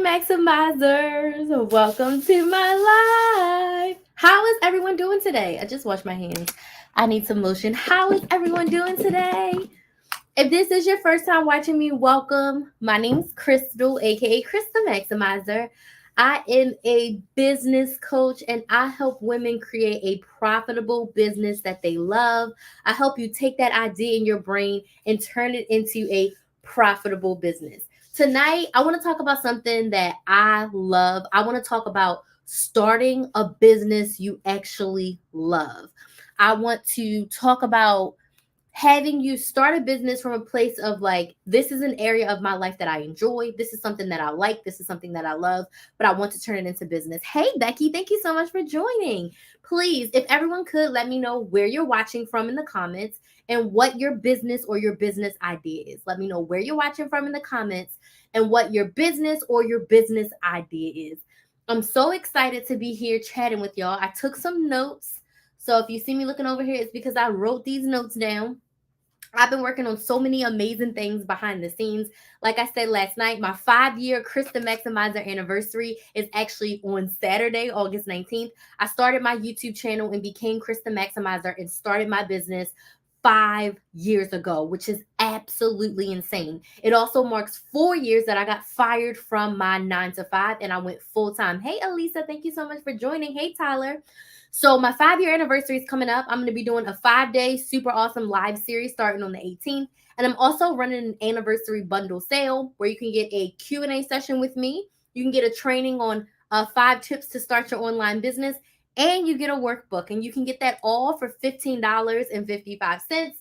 Maximizers, welcome to my life. How is everyone doing today? I just washed my hands. I need some lotion. How is everyone doing today? If this is your first time watching me, welcome. My name's Crystal, aka Krys the Maximizer. I am a business coach and I help women create a profitable business that they love. I help you take that idea in your brain and turn it into a profitable business. Tonight, I want to talk about something that I love. I want to talk about starting a business you actually love. I want to talk about having you start a business from a place of like, this is an area of my life that I enjoy. This is something that I like. This is something that I love, but I want to turn it into business. Hey, Becky, thank you so much for joining. Please, if everyone could let me know where you're watching from in the comments and what your business or your business idea is. Let me know where you're watching from in the comments and what your business or your business idea is. I'm so excited to be here chatting with y'all. I took some notes. So if you see me looking over here, it's because I wrote these notes down. I've been working on so many amazing things behind the scenes. Like I said last night, my 5-year Krys the Maximizer anniversary is actually on Saturday, August 19th. I started my YouTube channel and became Krys the Maximizer and started my business 5 years ago, which is absolutely insane. It also marks 4 years that I got fired from my 9 to 5 and I went full time. Hey, Elisa, thank you so much for joining. Hey, Tyler. So my 5-year anniversary is coming up. I'm going to be doing a 5-day super awesome live series starting on the 18th. And I'm also running an anniversary bundle sale where you can get a Q&A session with me. You can get a training on 5 tips to start your online business. And you get a workbook. And you can get that all for $15.55.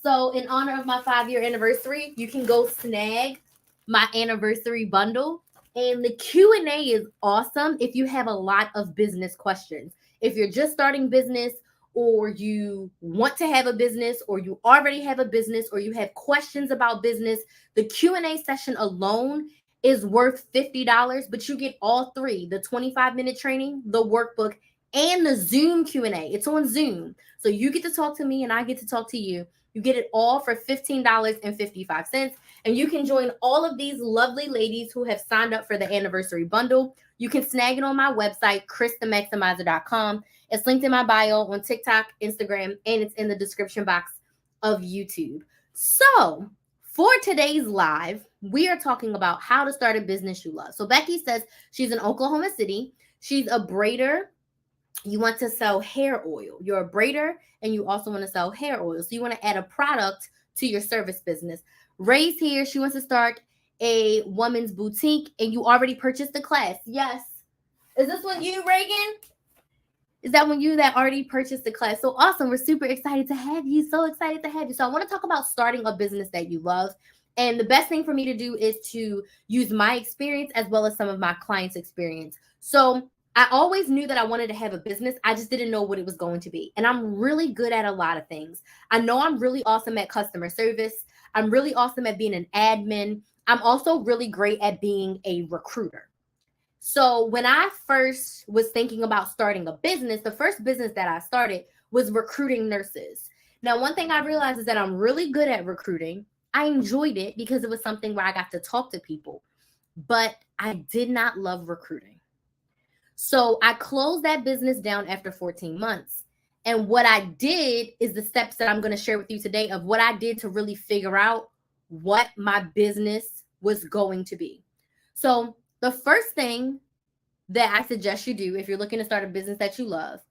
So in honor of my 5-year anniversary, you can go snag my anniversary bundle. And the Q&A is awesome if you have a lot of business questions. If you're just starting business or you want to have a business or you already have a business or you have questions about business, the Q&A session alone is worth $50, but you get all three, the 25-minute training, the workbook, and the Zoom Q&A. It's on Zoom. So you get to talk to me and I get to talk to you. You get it all for $15.55. And you can join all of these lovely ladies who have signed up for the anniversary bundle. You can snag it on my website, krysthemaximizer.com. It's linked in my bio on TikTok, Instagram, and it's in the description box of YouTube. So for today's live, we are talking about how to start a business you love. So Becky says she's in Oklahoma City. She's a braider. You want to sell hair oil. You're a braider and you also want to sell hair oil. So you want to add a product to your service business. Ray's here. She wants to start a woman's boutique and you already purchased the class. Yes. Is this one you, Reagan? Is that one you that already purchased the class? So awesome. We're super excited to have you. So excited to have you. So I want to talk about starting a business that you love. And the best thing for me to do is to use my experience as well as some of my clients' experience. So I always knew that I wanted to have a business. I just didn't know what it was going to be. And I'm really good at a lot of things. I know I'm really awesome at customer service. I'm really awesome at being an admin. I'm also really great at being a recruiter. So when I first was thinking about starting a business, the first business that I started was recruiting nurses. Now, one thing I realized is that I'm really good at recruiting. I enjoyed it because it was something where I got to talk to people, but I did not love recruiting. So I closed that business down after 14 months. And what I did is the steps that I'm going to share with you today of what I did to really figure out what my business was going to be. So the first thing that I suggest you do if you're looking to start a business that you love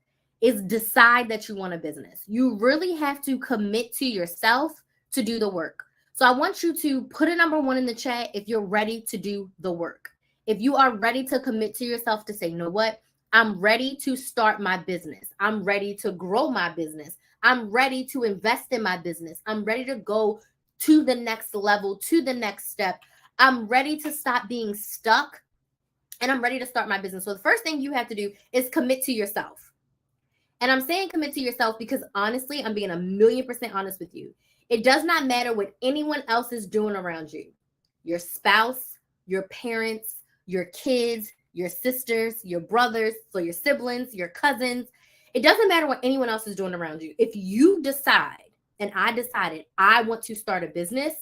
is decide that you want a business. You really have to commit to yourself to do the work. So I want you to put a number 1 in the chat if you're ready to do the work. If you are ready to commit to yourself to say, you know what? I'm ready to start my business. I'm ready to grow my business. I'm ready to invest in my business. I'm ready to go to the next level, to the next step. I'm ready to stop being stuck and I'm ready to start my business. So the first thing you have to do is commit to yourself. And I'm saying commit to yourself because honestly, I'm being 1,000,000% honest with you. It does not matter what anyone else is doing around you. Your spouse, your parents, your kids, your sisters, your brothers, so your siblings, your cousins. It doesn't matter what anyone else is doing around you. If you decide, and I decided I want to start a business,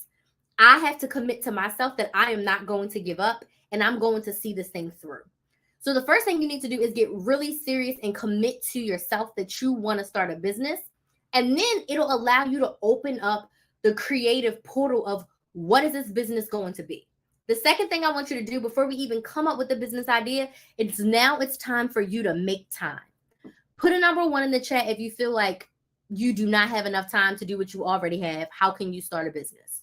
I have to commit to myself that I am not going to give up and I'm going to see this thing through. So the first thing you need to do is get really serious and commit to yourself that you want to start a business. And then it'll allow you to open up the creative portal of what is this business going to be. The second thing I want you to do before we even come up with the business idea, it's time for you to make time. Put a number 1 in the chat if you feel like you do not have enough time to do what you already have. How can you start a business?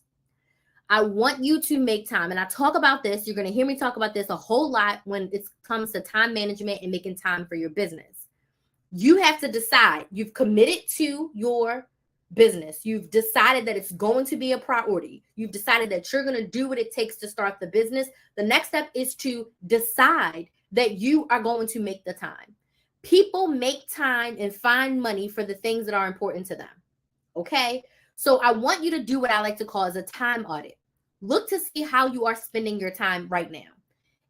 I want you to make time. And I talk about this. You're going to hear me talk about this a whole lot when it comes to time management and making time for your business. You have to decide. You've committed to your business. You've decided that it's going to be a priority. You've decided that you're going to do what it takes to start the business. The next step is to decide that you are going to make the time. People make time and find money for the things that are important to them. Okay? So I want you to do what I like to call as a time audit. Look to see how you are spending your time right now.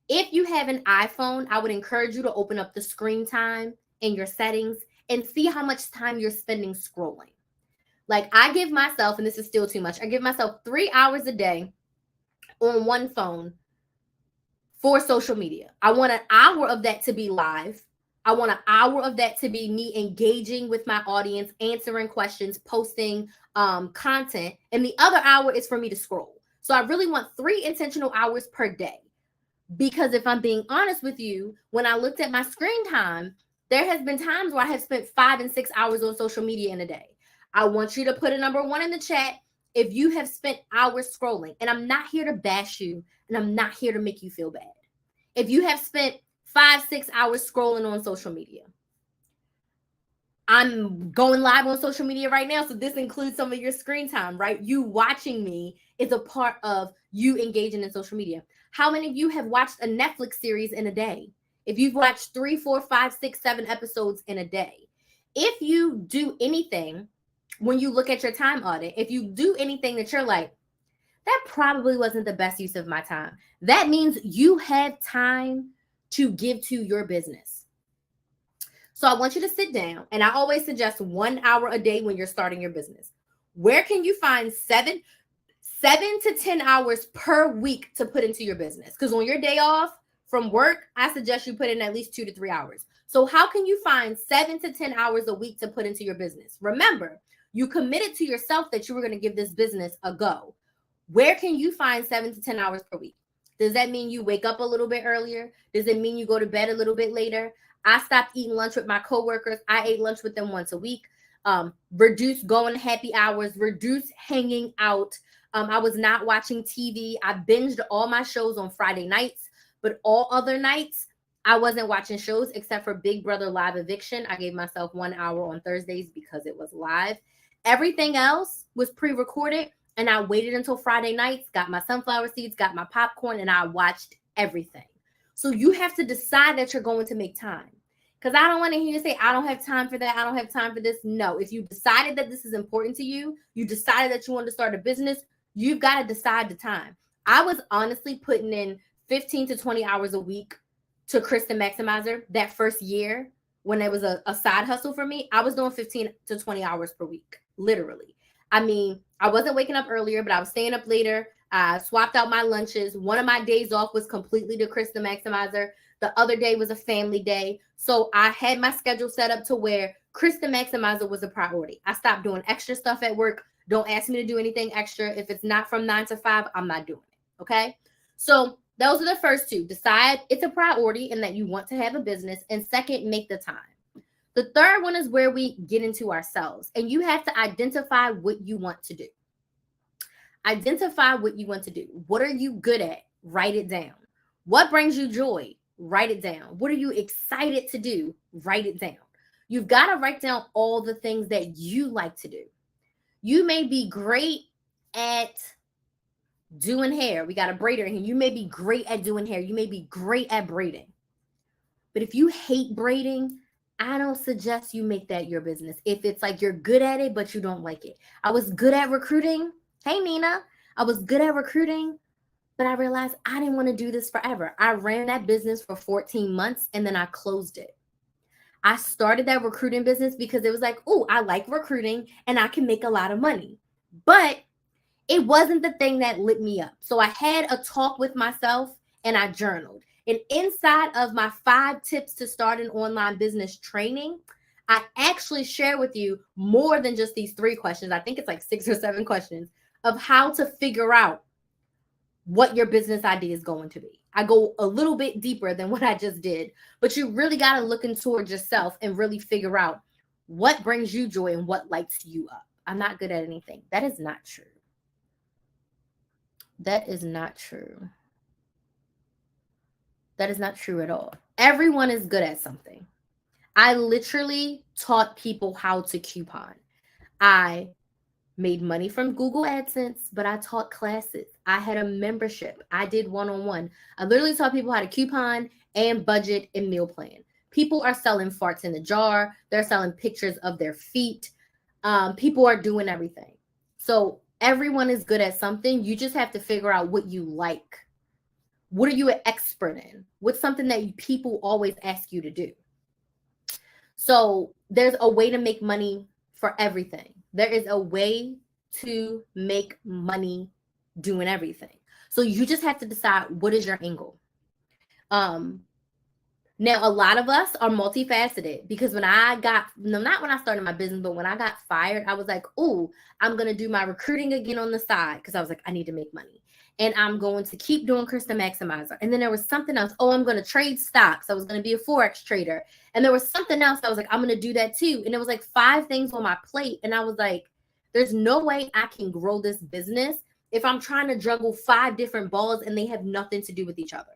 If you have an iPhone, I would encourage you to open up the screen time in your settings and see how much time you're spending scrolling. Like I give myself, and this is still too much, I give myself 3 hours a day on one phone for social media. I want an hour of that to be live. I want an hour of that to be me engaging with my audience, answering questions, posting content. And the other hour is for me to scroll. So I really want 3 intentional hours per day. Because if I'm being honest with you, when I looked at my screen time, there has been times where I have spent 5 and 6 hours on social media in a day. I want you to put a number 1 in the chat if you have spent hours scrolling. And I'm not here to bash you, and I'm not here to make you feel bad. If you have spent 5, 6 hours scrolling on social media. I'm going live on social media right now, so this includes some of your screen time, right? You watching me is a part of you engaging in social media. How many of you have watched a Netflix series in a day? If you've watched 3, 4, 5, 6, 7 episodes in a day. If you do anything, when you look at your time audit, if you do anything that you're like, that probably wasn't the best use of my time, that means you have time to give to your business. So I want you to sit down, and I always suggest 1 hour a day when you're starting your business. Where can you find 7 to 10 hours per week to put into your business? Because on your day off from work, I suggest you put in at least 2 to 3 hours. So how can you find 7 to 10 hours a week to put into your business? Remember, you committed to yourself that you were going to give this business a go. Where can you find 7 to 10 hours per week? Does that mean you wake up a little bit earlier? Does it mean you go to bed a little bit later? I stopped eating lunch with my coworkers. I ate lunch with them once a week. Reduce going happy hours, reduce hanging out. I was not watching TV. I binged all my shows on Friday nights, but all other nights, I wasn't watching shows except for Big Brother Live Eviction. I gave myself 1 hour on Thursdays because it was live. Everything else was pre-recorded, and I waited until Friday nights, got my sunflower seeds, got my popcorn, and I watched everything. So you have to decide that you're going to make time. Because I don't want to hear you say, I don't have time for that. I don't have time for this. No, if you decided that this is important to you, you decided that you want to start a business, you've got to decide the time. I was honestly putting in 15 to 20 hours a week to Krys the Maximizer that first year when it was a side hustle for me. I was doing 15 to 20 hours per week, literally. I mean, I wasn't waking up earlier, but I was staying up later. I swapped out my lunches. One of my days off was completely to Krys the Maximizer. The other day was a family day. So I had my schedule set up to where Krys the Maximizer was a priority. I stopped doing extra stuff at work. Don't ask me to do anything extra. If it's not from 9 to 5, I'm not doing it. Okay. So those are the first 2. Decide it's a priority and that you want to have a business. And second, make the time. The third one is where we get into ourselves. And you have to identify what you want to do. Identify what you want to do. What are you good at? Write it down. What brings you joy? Write it down. What are you excited to do? Write it down. You've got to write down all the things that you like to do. You may be great at doing hair. We got a braider in here. You may be great at doing hair. You may be great at braiding. But if you hate braiding, I don't suggest you make that your business. If it's like you're good at it, but you don't like it. I was good at recruiting. Hey, Nina. I was good at recruiting, but I realized I didn't want to do this forever. I ran that business for 14 months and then I closed it. I started that recruiting business because it was like, oh, I like recruiting and I can make a lot of money. But it wasn't the thing that lit me up. So I had a talk with myself and I journaled. And inside of my 5 tips to start an online business training, I actually share with you more than just these 3 questions. I think it's like 6 or 7 questions of how to figure out what your business idea is going to be. I go a little bit deeper than what I just did, but you really got to look in towards yourself and really figure out what brings you joy and what lights you up. I'm not good at anything. That is not true. That is not true. That is not true at all. Everyone is good at something. I literally taught people how to coupon. I made money from Google AdSense, but I taught classes. I had a membership. I did one-on-one. I literally taught people how to coupon and budget and meal plan. People are selling farts in the jar. They're selling pictures of their feet. People are doing everything. So everyone is good at something. You just have to figure out what you like. What are you an expert in? What's something that people always ask you to do? So there's a way to make money for everything. There is a way to make money doing everything. So you just have to decide what is your angle. Now, a lot of us are multifaceted because when I got, no, not when I started my business, but when I got fired, I was like, oh, I'm going to do my recruiting again on the side because I was like, I need to make money. And I'm going to keep doing Krys the Maximizer. And then there was something else. Oh, I'm going to trade stocks. I was going to be a Forex trader. And there was something else. I was like, I'm going to do that too. And it was like 5 things on my plate. And I was like, there's no way I can grow this business if I'm trying to juggle 5 different balls and they have nothing to do with each other.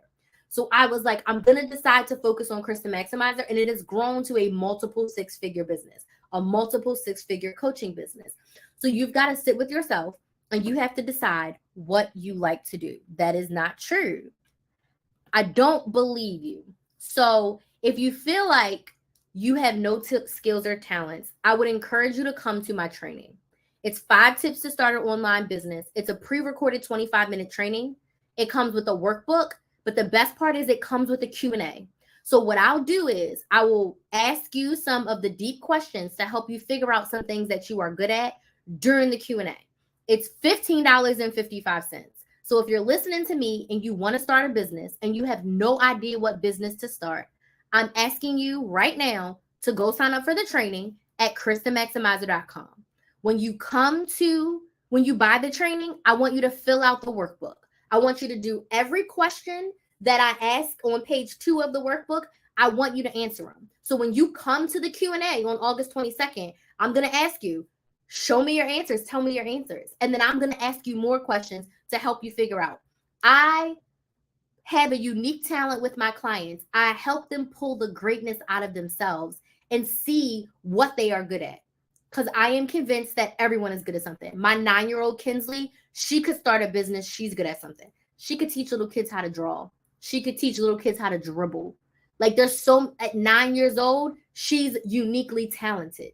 So I was like, I'm going to decide to focus on Krys the Maximizer. And it has grown to a multiple 6-figure business, a multiple 6-figure coaching business. So you've got to sit with yourself and you have to decide what you like to do. That is not true. I don't believe you. So if you feel like you have no skills or talents, I would encourage you to come to my training. It's 5 tips to start an online business. It's a pre-recorded 25-minute training. It comes with a workbook, but the best part is it comes with a Q&A. So what I'll do is I will ask you some of the deep questions to help you figure out some things that you are good at during the Q&A. It's $15.55. So if you're listening to me and you want to start a business and you have no idea what business to start, I'm asking you right now to go sign up for the training at krysthemaximizer.com. When you buy the training, I want you to fill out the workbook. I want you to do every question that I ask on page 2 of the workbook. I want you to answer them. So when you come to the Q&A on August 22nd, I'm going to ask you, show me your answers. Tell me your answers. And then I'm going to ask you more questions to help you figure out. I have a unique talent with my clients. I help them pull the greatness out of themselves and see what they are good at. Because I am convinced that everyone is good at something. My 9-year-old Kinsley, she could start a business. She's good at something. She could teach little kids how to draw. She could teach little kids how to dribble. Like at 9 years old, she's uniquely talented.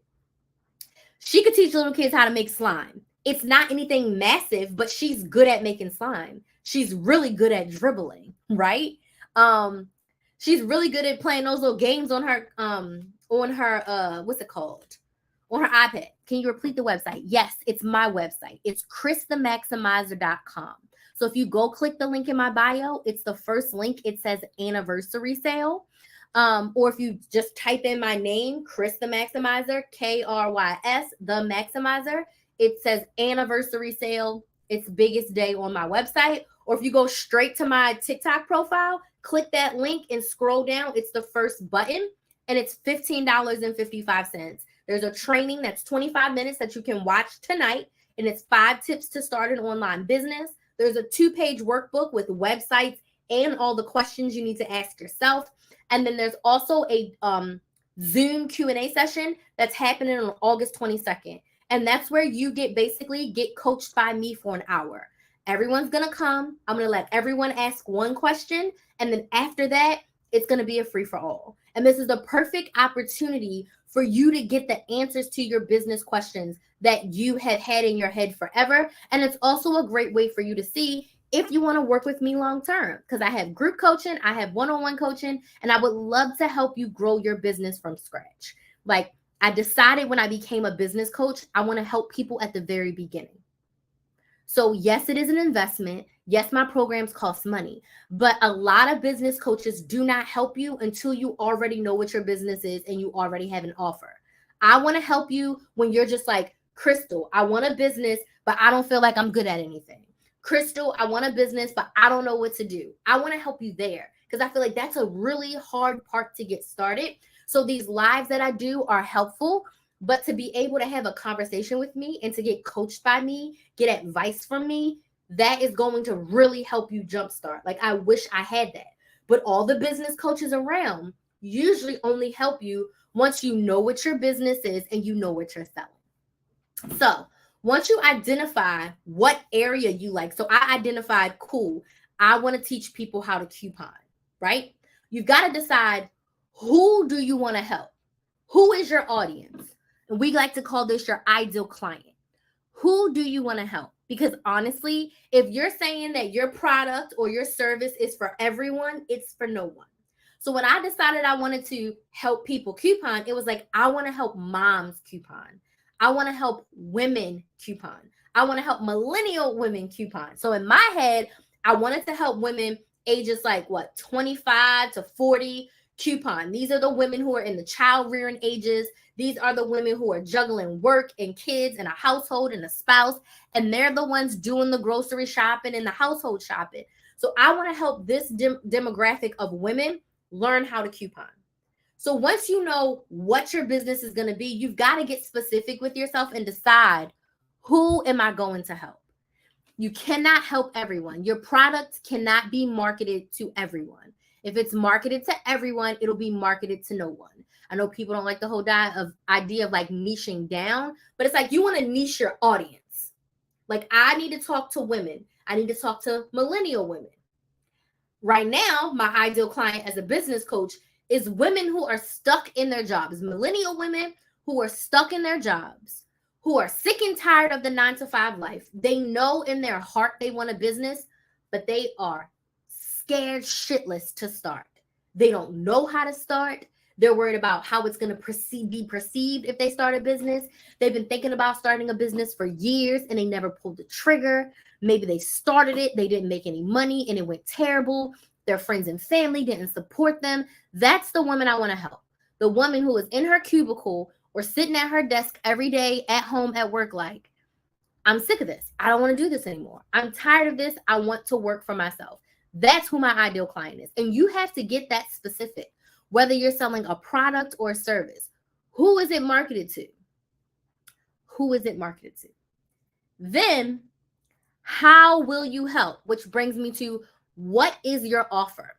She could teach little kids how to make slime. It's not anything massive, but she's good at making slime. She's really good at dribbling, right? She's really good at playing those little games on her what's it called? On her iPad. Can you repeat the website? Yes, it's my website. It's krysthemaximizer.com. So if you go click the link in my bio, it's the first link. It says anniversary sale. Or if you just type in my name, Krys the Maximizer, Krys the Maximizer, it says anniversary sale. It's biggest day on my website. Or if you go straight to my TikTok profile, click that link and scroll down. It's the first button and it's $15.55. There's a training that's 25 minutes that you can watch tonight, and it's 5 tips to start an online business. There's a 2-page workbook with websites and all the questions you need to ask yourself. And then there's also a Zoom Q&A session that's happening on August 22nd. And that's where you get coached by me for an hour. Everyone's going to come. I'm going to let everyone ask one question. And then after that, it's going to be a free-for-all. And this is the perfect opportunity for you to get the answers to your business questions that you have had in your head forever. And it's also a great way for you to see if you want to work with me long-term, because I have group coaching, I have one-on-one coaching, and I would love to help you grow your business from scratch. Like I decided when I became a business coach, I want to help people at the very beginning. So yes, it is an investment. Yes, my programs cost money, but a lot of business coaches do not help you until you already know what your business is and you already have an offer. I want to help you when you're just like, Crystal, I want a business, but I don't feel like I'm good at anything. Crystal, I want a business, but I don't know what to do. I want to help you there because I feel like that's a really hard part to get started. So these lives that I do are helpful, but to be able to have a conversation with me and to get coached by me, get advice from me, that is going to really help you jumpstart. Like, I wish I had that. But all the business coaches around usually only help you once you know what your business is and you know what you're selling. So, once you identify what area you like, so I identified, cool, I want to teach people how to coupon, right? You've got to decide, who do you want to help? Who is your audience? And we like to call this your ideal client. Who do you want to help? Because honestly, if you're saying that your product or your service is for everyone, it's for no one. So when I decided I wanted to help people coupon, it was like, I want to help moms coupon. I want to help women coupon. I want to help millennial women coupon. So in my head, I wanted to help women ages like what, 25 to 40 coupon. These are the women who are in the child rearing ages. These are the women who are juggling work and kids and a household and a spouse, and they're the ones doing the grocery shopping and the household shopping. So I want to help this demographic of women learn how to coupon. So once you know what your business is going to be, you've got to get specific with yourself and decide, who am I going to help? You cannot help everyone. Your product cannot be marketed to everyone. If it's marketed to everyone, it'll be marketed to no one. I know people don't like the whole idea of like niching down, but it's like, you want to niche your audience. Like, I need to talk to women. I need to talk to millennial women. Right now, my ideal client as a business coach is women who are stuck in their jobs, millennial women who are stuck in their jobs, who are sick and tired of the 9-to-5 life. They know in their heart they want a business, but they are scared shitless to start. They don't know how to start. They're worried about how it's going to be perceived if they start a business. They've been thinking about starting a business for years and they never pulled the trigger. Maybe they started it, they didn't make any money and it went terrible. Their friends and family didn't support them. That's the woman I want to help. The woman who is in her cubicle or sitting at her desk every day at home at work like, I'm sick of this. I don't want to do this anymore. I'm tired of this. I want to work for myself. That's who my ideal client is. And you have to get that specific, whether you're selling a product or a service. Who is it marketed to? Who is it marketed to? Then, how will you help? Which brings me to, what is your offer?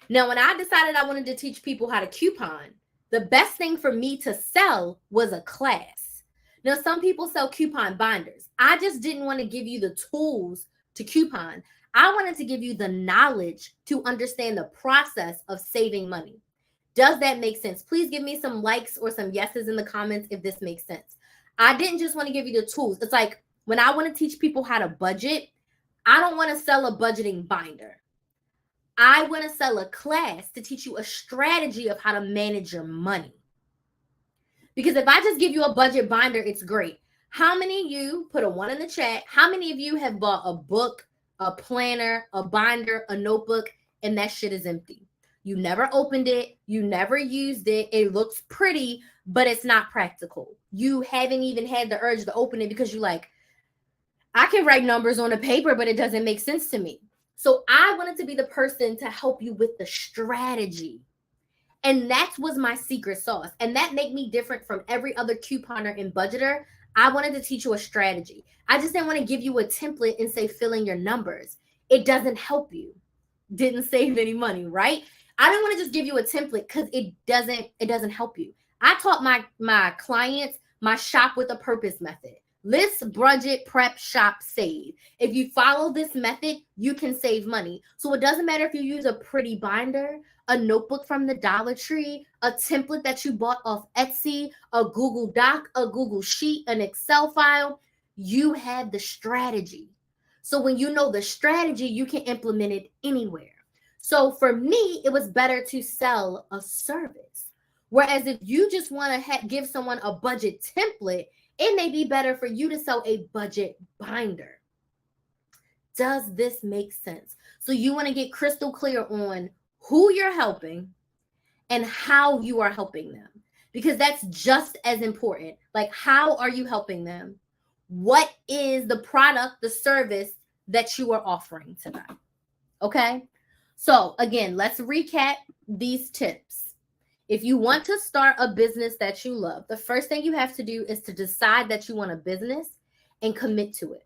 Now, when I decided I wanted to teach people how to coupon, the best thing for me to sell was a class. Now, some people sell coupon binders. I just didn't want to give you the tools to coupon. I wanted to give you the knowledge to understand the process of saving money. Does that make sense? Please give me some likes or some yeses in the comments if this makes sense. I didn't just want to give you the tools. It's like, when I want to teach people how to budget, I don't want to sell a budgeting binder. I want to sell a class to teach you a strategy of how to manage your money. Because if I just give you a budget binder, it's great. How many of you, put a 1 in the chat, how many of you have bought a book, a planner, a binder, a notebook, and that shit is empty? You never opened it. You never used it. It looks pretty, but it's not practical. You haven't even had the urge to open it because you're like, I can write numbers on a paper, but it doesn't make sense to me. So I wanted to be the person to help you with the strategy. And that was my secret sauce. And that made me different from every other couponer and budgeter. I wanted to teach you a strategy. I just didn't want to give you a template and say, fill in your numbers. It doesn't help you. Didn't save any money, right? I didn't want to just give you a template because it doesn't help you. I taught my clients my shop with a purpose method. List, budget, prep, shop, save. If you follow this method, you can save money. So it doesn't matter if you use a pretty binder, a notebook from the Dollar Tree, a template that you bought off Etsy, a Google Doc, a Google Sheet, an Excel file. You have the strategy. So when you know the strategy, you can implement it anywhere. So for me, it was better to sell a service. Whereas if you just want to give someone a budget template, it may be better for you to sell a budget binder. Does this make sense? So you want to get crystal clear on who you're helping and how you are helping them, because that's just as important. Like, how are you helping them? What is the product, the service that you are offering to them? Okay. So again, let's recap these tips. If you want to start a business that you love, the first thing you have to do is to decide that you want a business and commit to it.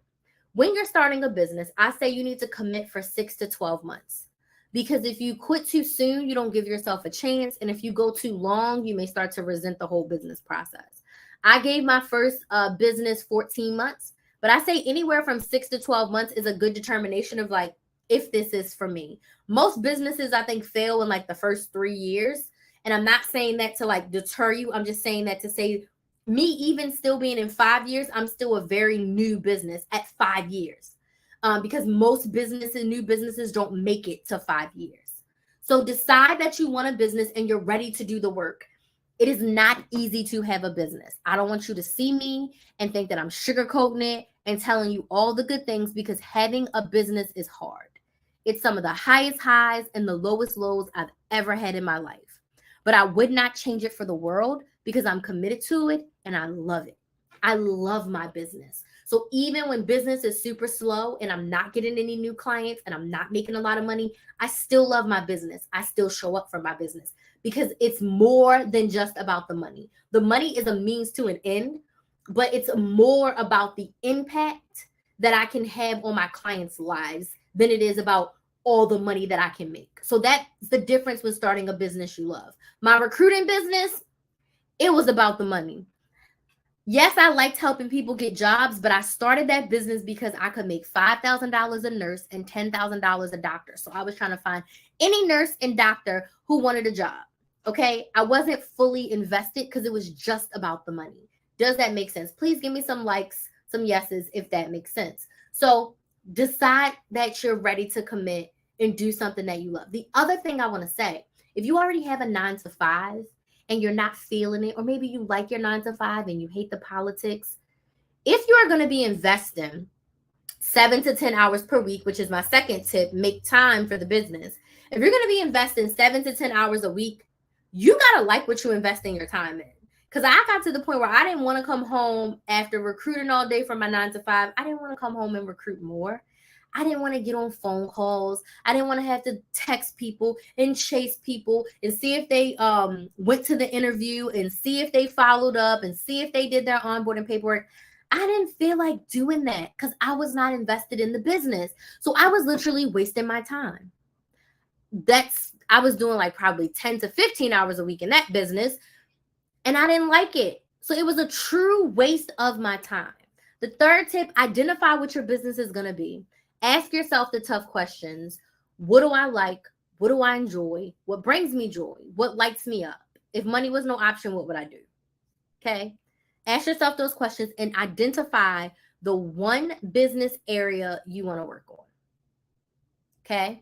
When you're starting a business, I say you need to commit for 6 to 12 months. Because if you quit too soon, you don't give yourself a chance. And if you go too long, you may start to resent the whole business process. I gave my first business 14 months, but I say anywhere from 6 to 12 months is a good determination of like, if this is for me. Most businesses, I think, fail in like the first 3 years. And I'm not saying that to like deter you. I'm just saying that to say, me even still being in 5 years, I'm still a very new business at 5 years. Because most businesses, new businesses, don't make it to 5 years. So decide that you want a business and you're ready to do the work. It is not easy to have a business. I don't want you to see me and think that I'm sugarcoating it and telling you all the good things, because having a business is hard. It's some of the highest highs and the lowest lows I've ever had in my life. But I would not change it for the world, because I'm committed to it and I love it. I love my business. So even when business is super slow and I'm not getting any new clients and I'm not making a lot of money, I still love my business. I still show up for my business, because it's more than just about the money. The money is a means to an end, but it's more about the impact that I can have on my clients' lives than it is about all the money that I can make. So that's the difference with starting a business you love. My recruiting business, it was about the money. Yes, I liked helping people get jobs, but I started that business because I could make $5,000 a nurse and $10,000 a doctor. So I was trying to find any nurse and doctor who wanted a job. Okay. I wasn't fully invested because it was just about the money. Does that make sense? Please give me some likes, some yeses, if that makes sense. So decide that you're ready to commit and do something that you love. The other thing I want to say, if you already have a 9 to 5 and you're not feeling it, or maybe you like your 9 to 5 and you hate the politics, if you are going to be investing 7 to 10 hours per week, which is my second tip, make time for the business. If you're going to be investing 7 to 10 hours a week, you got to like what you're investing your time in. Because I got to the point where I didn't want to come home after recruiting all day from my 9 to 5. I didn't want to come home and recruit more. I didn't want to get on phone calls. I didn't want to have to text people and chase people and see if they went to the interview and see if they followed up and see if they did their onboarding paperwork. I didn't feel like doing that because I was not invested in the business. So I was literally wasting my time. I was doing like probably 10 to 15 hours a week in that business, and I didn't like it. So it was a true waste of my time. The third tip, identify what your business is going to be. Ask yourself the tough questions. What do I like? What do I enjoy? What brings me joy? What lights me up? If money was no option, what would I do? Okay. Ask yourself those questions and identify the one business area you want to work on. Okay.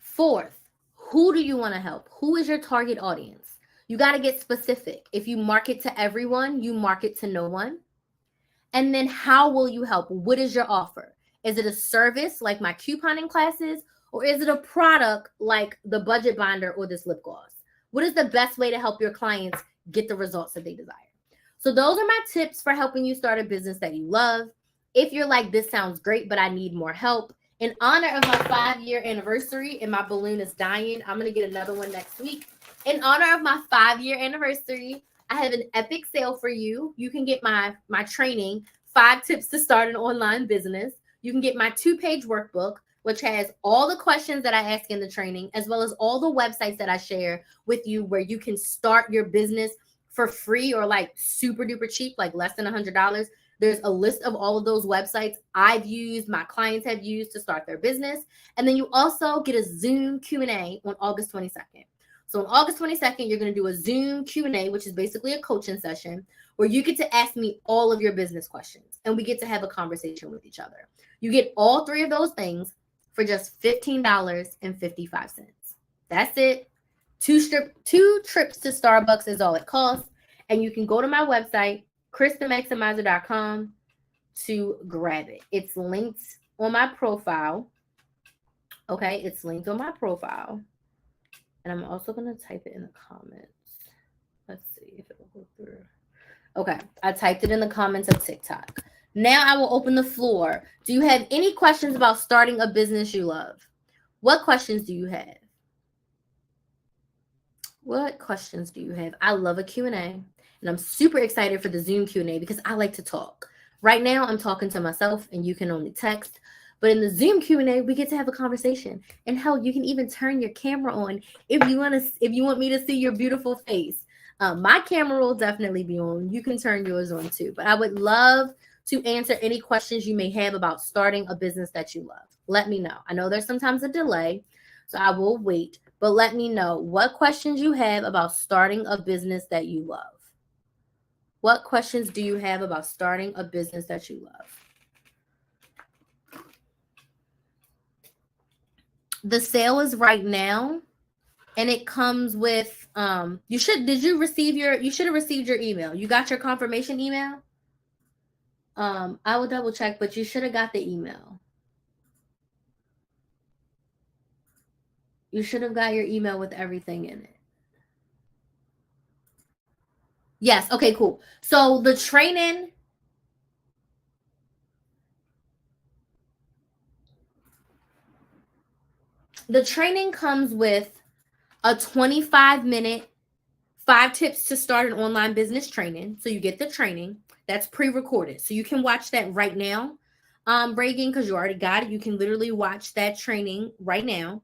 Fourth, who do you want to help? Who is your target audience? You got to get specific. If you market to everyone, you market to no one. And then how will you help? What is your offer? Is it a service like my couponing classes, or is it a product like the budget binder or this lip gloss? What is the best way to help your clients get the results that they desire? So those are my tips for helping you start a business that you love. If you're like, this sounds great, but I need more help, in honor of my 5-year anniversary, and my balloon is dying, I'm going to get another one next week. In honor of my 5-year anniversary, I have an epic sale for you. You can get my training, 5 tips to start an online business. You can get my 2-page workbook, which has all the questions that I ask in the training, as well as all the websites that I share with you where you can start your business for free or like super duper cheap, like less than $100. There's a list of all of those websites I've used, my clients have used to start their business. And then you also get a Zoom Q&A on August 22nd. So on August 22nd, you're going to do a Zoom Q&A, which is basically a coaching session where you get to ask me all of your business questions and we get to have a conversation with each other. You get all 3 of those things for just $15.55. That's it. 2 trips to Starbucks is all it costs. And you can go to my website, krysthemaximizer.com, to grab it. It's linked on my profile. Okay, it's linked on my profile. And I'm also going to type it in the comments. Let's see if it'll go through. Okay, I typed it in the comments of TikTok. Now I will open the floor. Do you have any questions about starting a business you love? What questions do you have? What questions do you have? I love a Q&A, and I'm super excited for the Zoom Q&A because I like to talk. Right now, I'm talking to myself, and you can only text. But in the Zoom Q&A, we get to have a conversation. And hell, you can even turn your camera on if you want me to see your beautiful face. My camera will definitely be on. You can turn yours on too. But I would love to answer any questions you may have about starting a business that you love. Let me know. I know there's sometimes a delay, so I will wait. But let me know what questions you have about starting a business that you love. What questions do you have about starting a business that you love? The sale is right now, and it comes with you should have received your email. You got your confirmation email? I will double check, but you should have got the email. You should have got your email with everything in it. Yes, okay, cool. So the training comes with a 25-minute 5 tips to start an online business training. So you get the training that's pre-recorded. So you can watch that right now, Reagan, because you already got it. You can literally watch that training right now.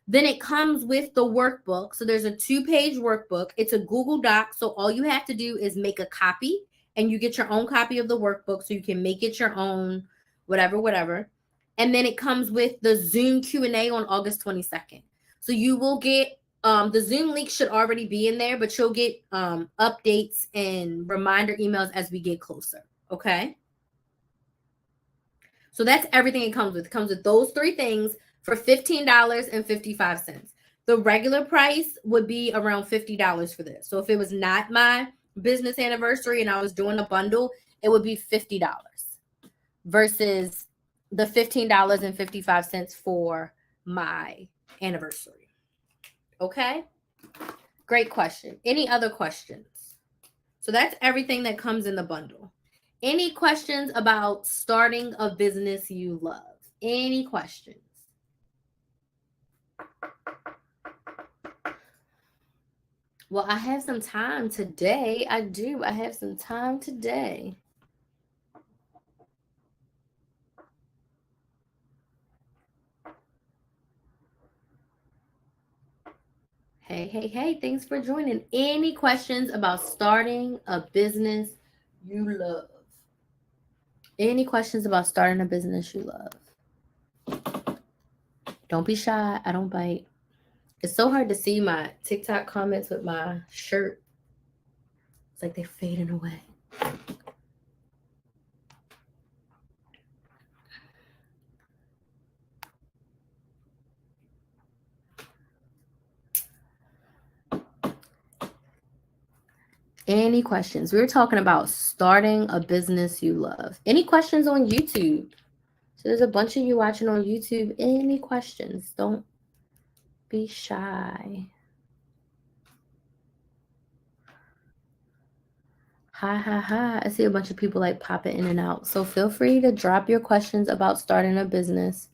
Then it comes with the workbook. So there's a 2-page workbook. It's a Google Doc. So all you have to do is make a copy, and you get your own copy of the workbook so you can make it your own, whatever. And then it comes with the Zoom Q&A on August 22nd. So you will get the Zoom link should already be in there, but you'll get updates and reminder emails as we get closer. Okay. So that's everything it comes with. It comes with those 3 things for $15.55. The regular price would be around $50 for this. So if it was not my business anniversary and I was doing a bundle, it would be $50 versus the $15.55 for my anniversary. Okay? Great question. Any other questions? So that's everything that comes in the bundle. Any questions about starting a business you love? Any questions? Well, I have some time today. I do. I have some time today. Hey, thanks for joining. Any questions about starting a business you love? Any questions about starting a business you love? Don't be shy. I don't bite. It's so hard to see my TikTok comments with my shirt. It's like they're fading away. Any questions? We were talking about starting a business you love. Any questions on YouTube? So there's a bunch of you watching on YouTube. Any questions? Don't be shy. Hi. I see a bunch of people like popping in and out. So feel free to drop your questions about starting a business.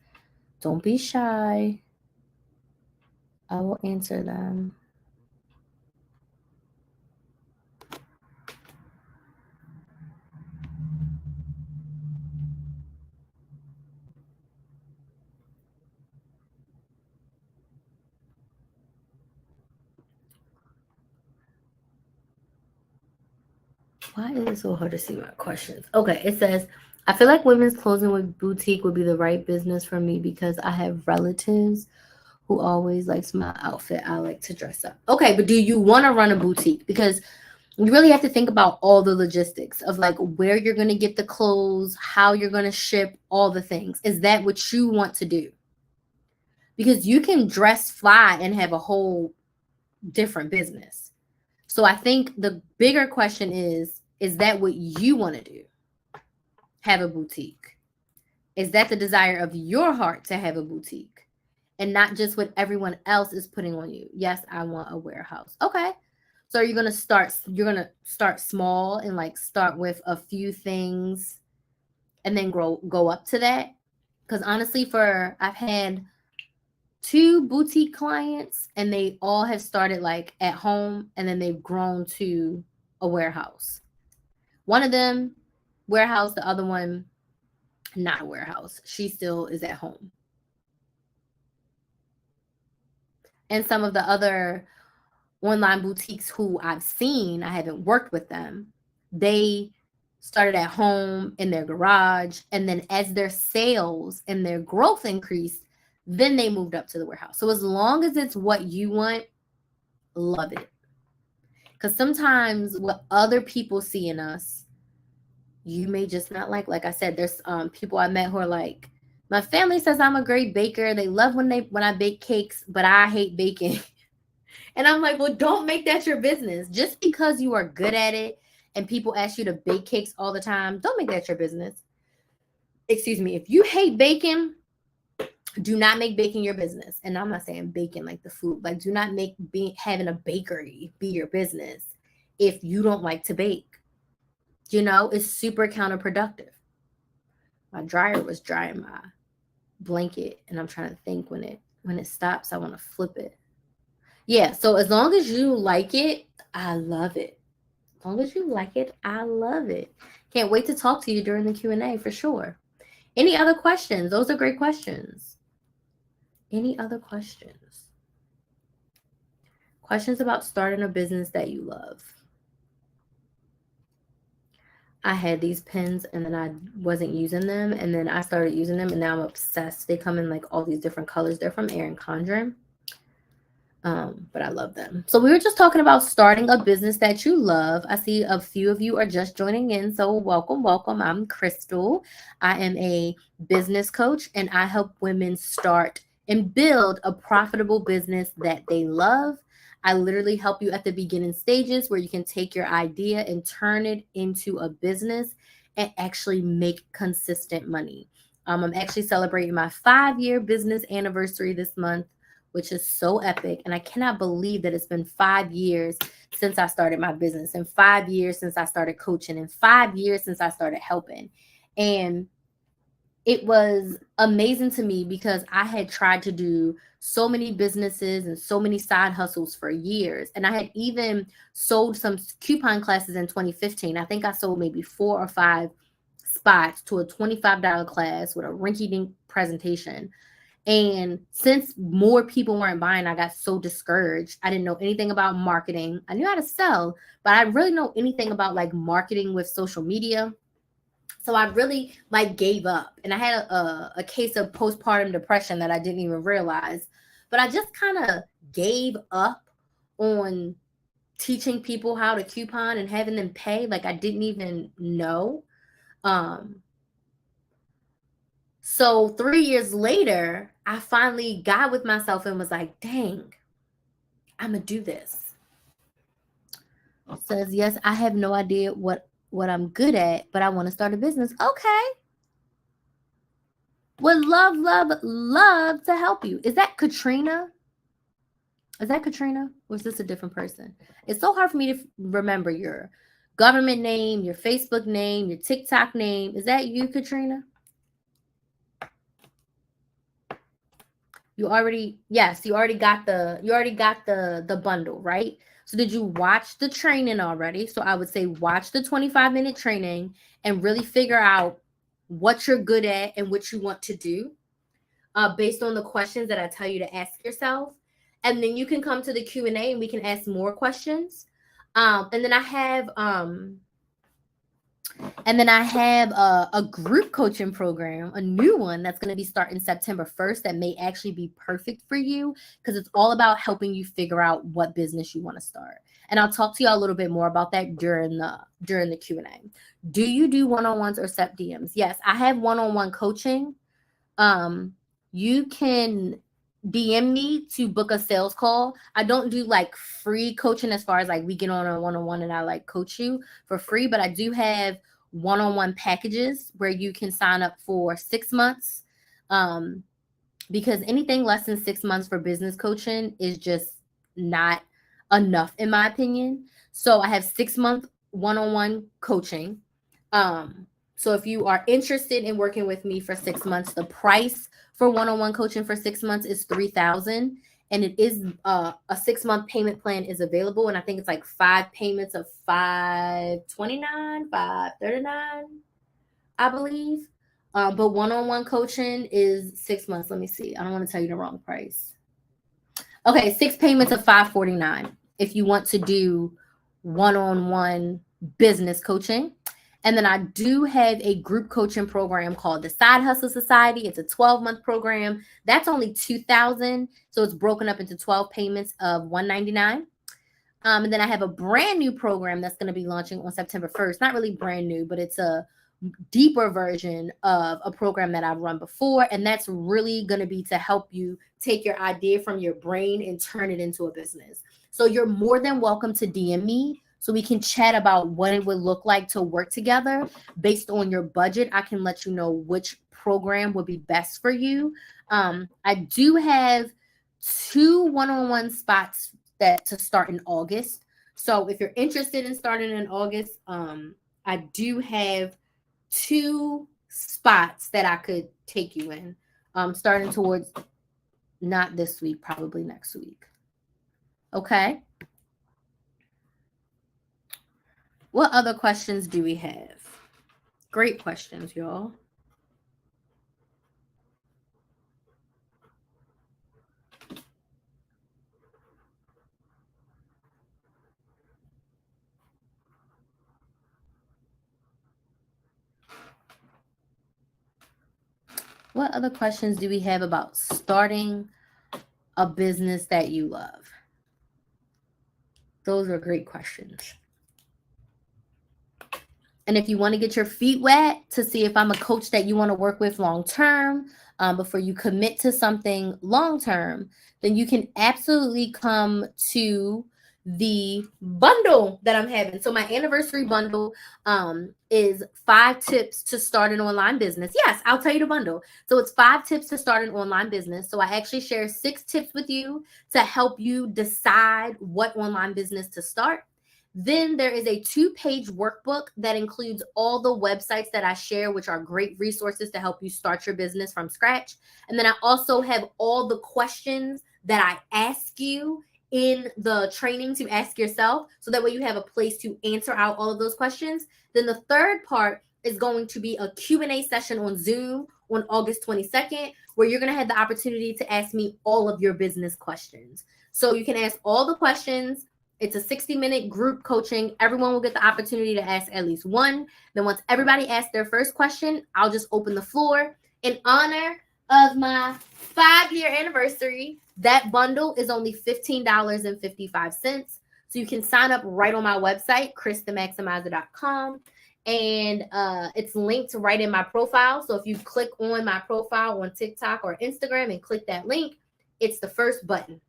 Don't be shy. I will answer them. Why is it so hard to see my questions? Okay, it says, I feel like women's clothing with boutique would be the right business for me because I have relatives who always likes my outfit. I like to dress up. Okay, but do you want to run a boutique? Because you really have to think about all the logistics of like where you're going to get the clothes, how you're going to ship, all the things. Is that what you want to do? Because you can dress fly and have a whole different business. So I think the bigger question is that what you want to do? Have a boutique? Is that the desire of your heart to have a boutique and not just what everyone else is putting on you? Yes, I want a warehouse. Okay. So you're going to start small and like start with a few things and then go up to that. Because honestly, I've had 2 boutique clients and they all have started like at home and then they've grown to a warehouse. One of them warehouse, the other one not a warehouse. She still is at home. And some of the other online boutiques who I've seen, I haven't worked with them, they started at home in their garage. And then as their sales and their growth increased, then they moved up to the warehouse. So as long as it's what you want, love it. Because sometimes what other people see in us, you may just not like. Like I said, there's people I met who are like, my family says I'm a great baker. They love when I bake cakes, but I hate baking. And I'm like, well, don't make that your business. Just because you are good at it and people ask you to bake cakes all the time, don't make that your business. Excuse me. If you hate baking, do not make baking your business. And I'm not saying baking like the food. Like, do not make having a bakery be your business if you don't like to bake. You know, it's super counterproductive. My dryer was drying my blanket, and I'm trying to think when it stops, I want to flip it. Yeah, so as long as you like it, I love it. As long as you like it, I love it. Can't wait to talk to you during the Q&A for sure. Any other questions? Those are great questions. Any other questions? Questions about starting a business that you love. I had these pens and then I wasn't using them, and then I started using them and now I'm obsessed. They come in like all these different colors. They're from Erin Condren. But I love them. So we were just talking about starting a business that you love. I see a few of you are just joining in. So welcome. I'm Crystal. I am a business coach and I help women start and build a profitable business that they love. I literally help you at the beginning stages where you can take your idea and turn it into a business and actually make consistent money. I'm actually celebrating my 5-year business anniversary this month, which is so epic. And I cannot believe that it's been 5 years since I started my business, and 5 years since I started coaching, and 5 years since I started helping. And it was amazing to me because I had tried to do so many businesses and so many side hustles for years. And I had even sold some coupon classes in 2015. I think I sold maybe 4 or 5 spots to a $25 class with a rinky-dink presentation. And since more people weren't buying, I got so discouraged. I didn't know anything about marketing. I knew how to sell, but I really know anything about like marketing with social media. So I really like gave up, and I had a case of postpartum depression that I didn't even realize, but I just kind of gave up on teaching people how to coupon and having them pay. Like I didn't even know. So 3 years later, I finally got with myself and was like, dang, I'm going to do this. Says, yes, I have no idea what I'm good at, but I want to start a business. Okay. Would love to help you. Is that Katrina? Or is this a different person? It's so hard for me to remember your government name, your Facebook name, your TikTok name. Is that you, Katrina? You already got the bundle, right? So did you watch the training already? So I would say watch the 25-minute training and really figure out what you're good at and what you want to do based on the questions that I tell you to ask yourself. And then you can come to the Q&A and we can ask more questions. And then I have a group coaching program, a new one that's going to be starting September 1st that may actually be perfect for you because it's all about helping you figure out what business you want to start. And I'll talk to you a little bit more about that during the Q&A. Do you do one-on-ones or SEP DMs? Yes, I have one-on-one coaching. You can DM me to book a sales call. I don't do like free coaching as far as like we get on a one-on-one and I like coach you for free, but I do have one-on-one packages where you can sign up for 6 months, because anything less than 6 months for business coaching is just not enough, in my opinion. So I have 6-month one-on-one coaching. So if you are interested in working with me for 6 months, the price for one-on-one coaching for 6 months is $3,000, and it is a 6-month payment plan is available, and I think it's like 5 payments of $529, $539, I believe. But one-on-one coaching is 6 months. Let me see. I don't want to tell you the wrong price. Okay, 6 payments of $549 if you want to do one-on-one business coaching. And then I do have a group coaching program called the Side Hustle Society. It's a 12-month program. That's only $2,000. So it's broken up into 12 payments of $199. And then I have a brand new program that's going to be launching on September 1st. Not really brand new, but it's a deeper version of a program that I've run before. And that's really going to be to help you take your idea from your brain and turn it into a business. So you're more than welcome to DM me so we can chat about what it would look like to work together. Based on your budget, I can let you know which program would be best for you. I do have 2 one-on-one spots that to start in August. So if you're interested in starting in August, I do have 2 spots that I could take you in, starting towards not this week, probably next week. Okay. What other questions do we have? Great questions, y'all. What other questions do we have about starting a business that you love? Those are great questions. And if you want to get your feet wet to see if I'm a coach that you want to work with long term, before you commit to something long term, then you can absolutely come to the bundle that I'm having. So my anniversary bundle is 5 tips to start an online business. Yes, I'll tell you the bundle. So it's 5 tips to start an online business. So I actually share 6 tips with you to help you decide what online business to start. Then there is a 2-page workbook that includes all the websites that I share, which are great resources to help you start your business from scratch. And then I also have all the questions that I ask you in the training to ask yourself, so that way you have a place to answer out all of those questions. Then the third part is going to be a Q&A session on Zoom on August 22nd, where you're going to have the opportunity to ask me all of your business questions. So you can ask all the questions. It's a 60-minute group coaching. Everyone will get the opportunity to ask at least one. Then once everybody asks their first question, I'll just open the floor. In honor of my 5-year anniversary, that bundle is only $15.55. So you can sign up right on my website, krysthemaximizer.com. And it's linked right in my profile. So if you click on my profile on TikTok or Instagram and click that link, it's the first button.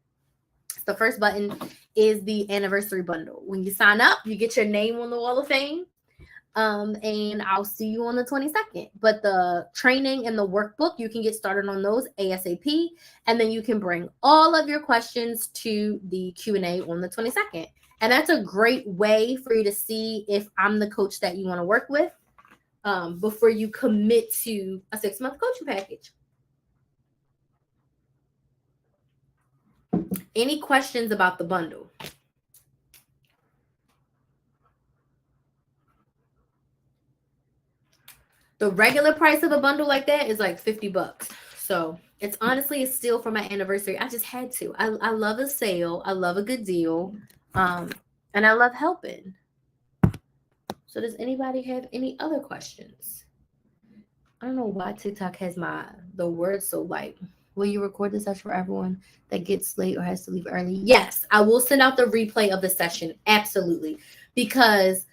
The first button is the anniversary bundle. When you sign up, you get your name on the Wall of Fame. And I'll see you on the 22nd. But the training and the workbook, you can get started on those ASAP. And then you can bring all of your questions to the Q&A on the 22nd. And that's a great way for you to see if I'm the coach that you want to work with, before you commit to a 6-month coaching package. Any questions about the bundle? The regular price of a bundle like that is like $50. So it's honestly a steal for my anniversary. I just had to. I love a sale. I love a good deal. And I love helping. So does anybody have any other questions? I don't know why TikTok has the words so light. Will you record the session for everyone that gets late or has to leave early? Yes, I will send out the replay of the session. Absolutely. Because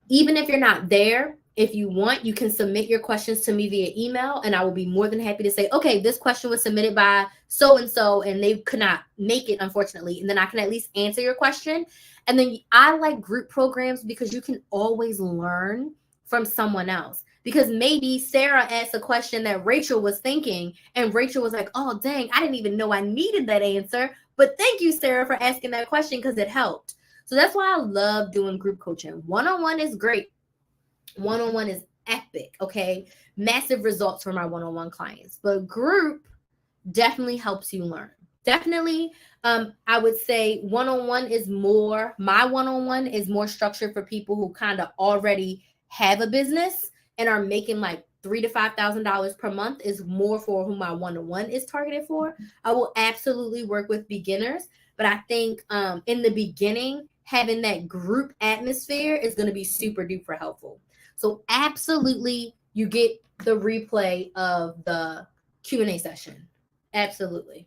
even if you're not there, if you want, you can submit your questions to me via email, and I will be more than happy to say, okay, this question was submitted by so-and-so, and they could not make it, unfortunately. And then I can at least answer your question. And then I like group programs because you can always learn from someone else. Because maybe Sarah asked a question that Rachel was thinking, and Rachel was like, oh, dang, I didn't even know I needed that answer. But thank you, Sarah, for asking that question because it helped. So that's why I love doing group coaching. One-on-one is great. One-on-one is epic, okay? Massive results for my one-on-one clients. But group definitely helps you learn. Definitely, I would say one-on-one is more, my one-on-one is more structured for people who kind of already have a business and are making like $3,000 to $5,000 per month is more for who my one-on-one is targeted for. I will absolutely work with beginners, but I think in the beginning, having that group atmosphere is going to be super duper helpful. So absolutely, you get the replay of the Q&A session. Absolutely.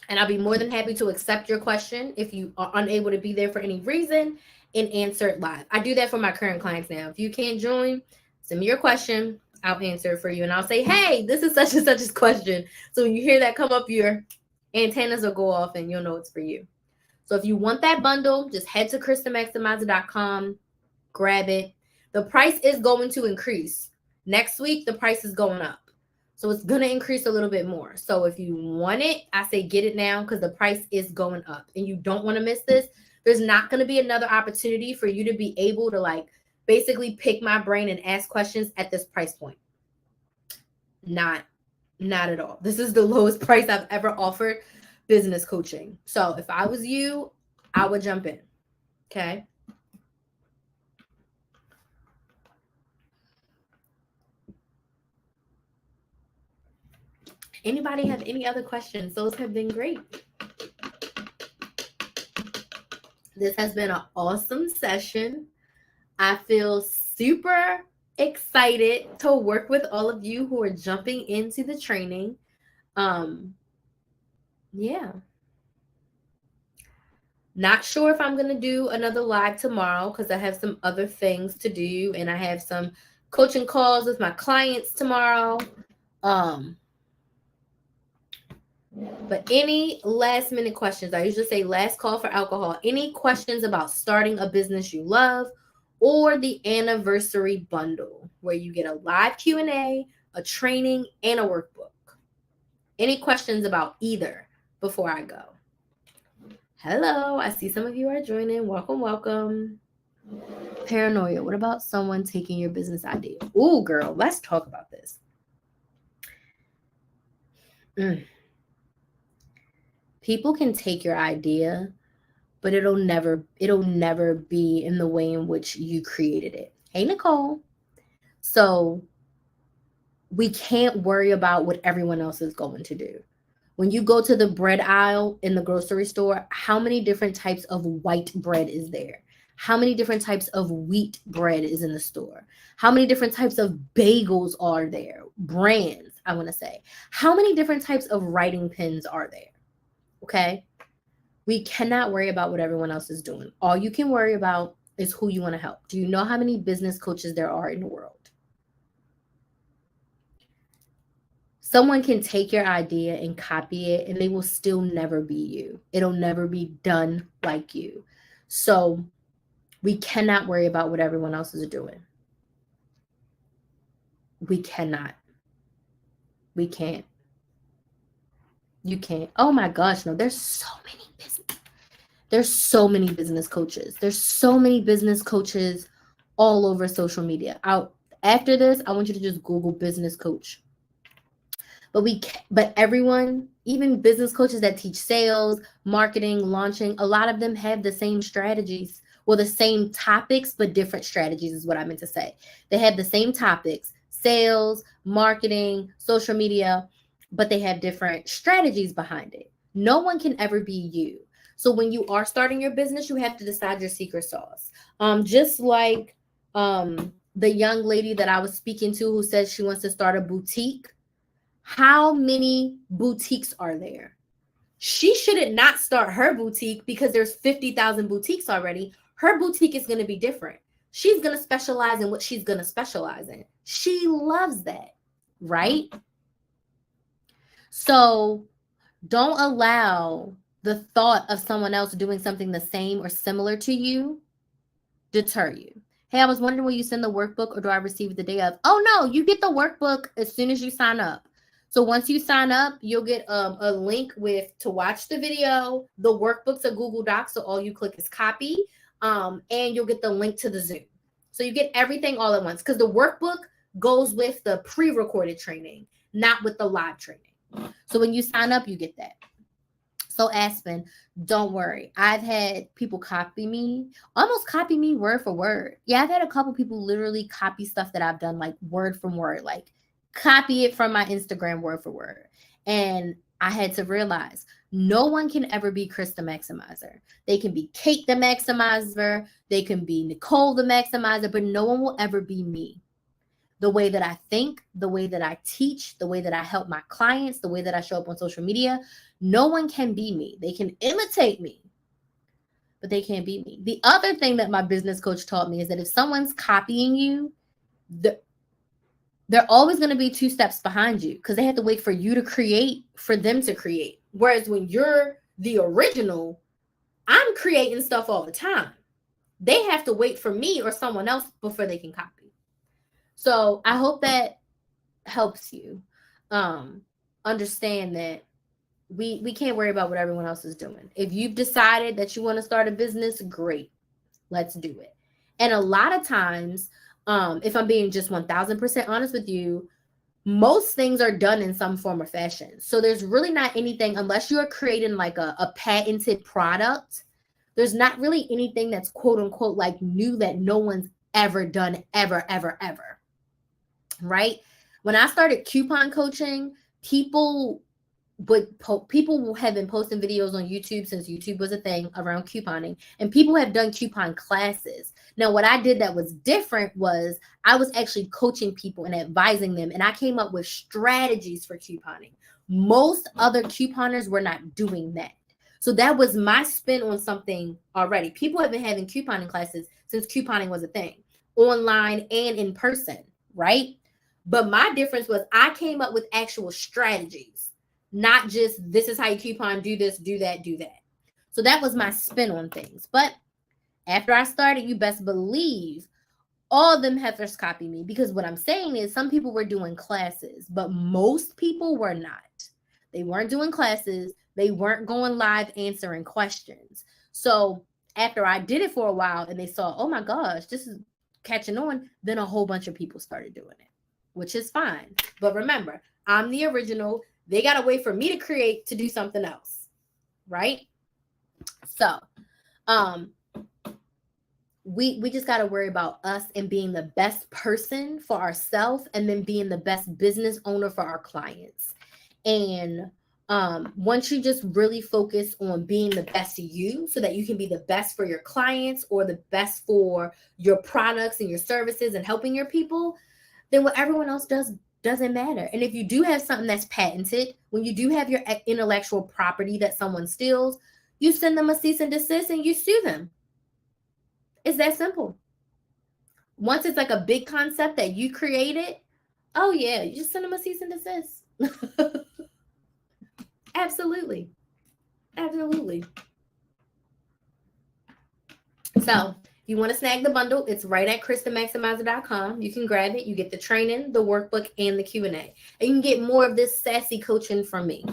And I'll be more than happy to accept your question if you are unable to be there for any reason and answer it live. I do that for my current clients now. If you can't join, send me your question. I'll answer it for you. And I'll say, hey, this is such and such a question. So when you hear that come up, your antennas will go off and you'll know it's for you. So if you want that bundle, just head to KrysTheMaximizer.com, grab it. The price is going to increase. Next week, the price is going up. So it's going to increase a little bit more. So if you want it, I say get it now because the price is going up and you don't want to miss this. There's not going to be another opportunity for you to be able to like basically pick my brain and ask questions at this price point. Not at all. This is the lowest price I've ever offered business coaching. So if I was you, I would jump in. Okay. Anybody have any other questions? Those have been great. This has been an awesome session. I feel super excited to work with all of you who are jumping into the training. Yeah. Not sure if I'm going to do another live tomorrow because I have some other things to do and I have some coaching calls with my clients tomorrow. But any last minute questions, I usually say last call for alcohol. Any questions about starting a business you love or the anniversary bundle where you get a live Q&A, a training, and a workbook? Any questions about either before I go? Hello, I see some of you are joining. Welcome, welcome. Paranoia. What about someone taking your business idea? Ooh, girl, let's talk about this. People can take your idea, but it'll never be in the way in which you created it. Hey, Nicole. So we can't worry about what everyone else is going to do. When you go to the bread aisle in the grocery store, how many different types of white bread is there? How many different types of wheat bread is in the store? How many different types of bagels are there? Brands, I want to say. How many different types of writing pens are there? Okay? We cannot worry about what everyone else is doing. All you can worry about is who you want to help. Do you know how many business coaches there are in the world? Someone can take your idea and copy it, and they will still never be you. It'll never be done like you. So we cannot worry about what everyone else is doing. We cannot. We can't. You can't. Oh my gosh, no, there's so many business coaches. There's so many business coaches all over social media. After this, I want you to just Google business coach. But everyone, even business coaches that teach sales, marketing, launching, a lot of them have the same strategies. Well, the same topics, but different strategies is what I meant to say. They have the same topics, sales, marketing, social media, but they have different strategies behind it. No one can ever be you. So when you are starting your business, you have to decide your secret sauce. Just like the young lady that I was speaking to who says she wants to start a boutique. How many boutiques are there? She shouldn't not start her boutique because there's 50,000 boutiques already. Her boutique is going to be different. She's going to specialize in what she's going to specialize in. She loves that, right? So don't allow the thought of someone else doing something the same or similar to you deter you. Hey, I was wondering, will you send the workbook or do I receive it the day of? Oh no, you get the workbook as soon as you sign up. So once you sign up, you'll get a link with to watch the video. The workbook's a Google Doc, so all you click is copy, and you'll get the link to the Zoom. So you get everything all at once because the workbook goes with the pre-recorded training, not with the live training. So when you sign up, you get that. So Aspen, don't worry. I've had people almost copy me word for word. Yeah, I've had a couple people literally copy stuff that I've done like word from word, like copy it from my Instagram word for word. And I had to realize no one can ever be Krys the Maximizer. They can be Kate the Maximizer, they can be Nicole the Maximizer, but no one will ever be me. The way that I think, the way that I teach, the way that I help my clients, the way that I show up on social media, no one can be me. They can imitate me, but they can't be me. The other thing that my business coach taught me is that if someone's copying you, they're always going to be 2 steps behind you because they have to wait for you to create for them to create. Whereas when you're the original, I'm creating stuff all the time. They have to wait for me or someone else before they can copy. So I hope that helps you understand that we can't worry about what everyone else is doing. If you've decided that you want to start a business, great, let's do it. And a lot of times, if I'm being just 1000% honest with you, most things are done in some form or fashion. So there's really not anything, unless you're creating like a patented product, there's not really anything that's quote unquote like new that no one's ever done ever, ever, ever. Right? When I started coupon coaching, people have been posting videos on YouTube since YouTube was a thing around couponing, and people have done coupon classes. Now, what I did that was different was I was actually coaching people and advising them, and I came up with strategies for couponing. Most other couponers were not doing that. So that was my spin on something already. People have been having couponing classes since couponing was a thing, online and in person, right? But my difference was I came up with actual strategies, not just this is how you coupon, do this, do that, do that. So that was my spin on things. But after I started, you best believe all of them heifers copy me, because what I'm saying is some people were doing classes, but most people were not. They weren't doing classes. They weren't going live answering questions. So after I did it for a while and they saw, oh my gosh, this is catching on, then a whole bunch of people started doing it, which is fine. But remember, I'm the original. They got to wait for me to create to do something else, right? So, we just got to worry about us and being the best person for ourselves, and then being the best business owner for our clients. And once you just really focus on being the best you so that you can be the best for your clients or the best for your products and your services and helping your people, then what everyone else does doesn't matter. And if you do have something that's patented, when you do have your intellectual property that someone steals, you send them a cease and desist and you sue them. It's that simple. Once it's like a big concept that you created, oh yeah, you just send them a cease and desist. Absolutely. Absolutely. So if you want to snag the bundle, it's right at krysthemaximizer.com. You can grab it. You get the training, the workbook, and the Q&A. And you can get more of this sassy coaching from me.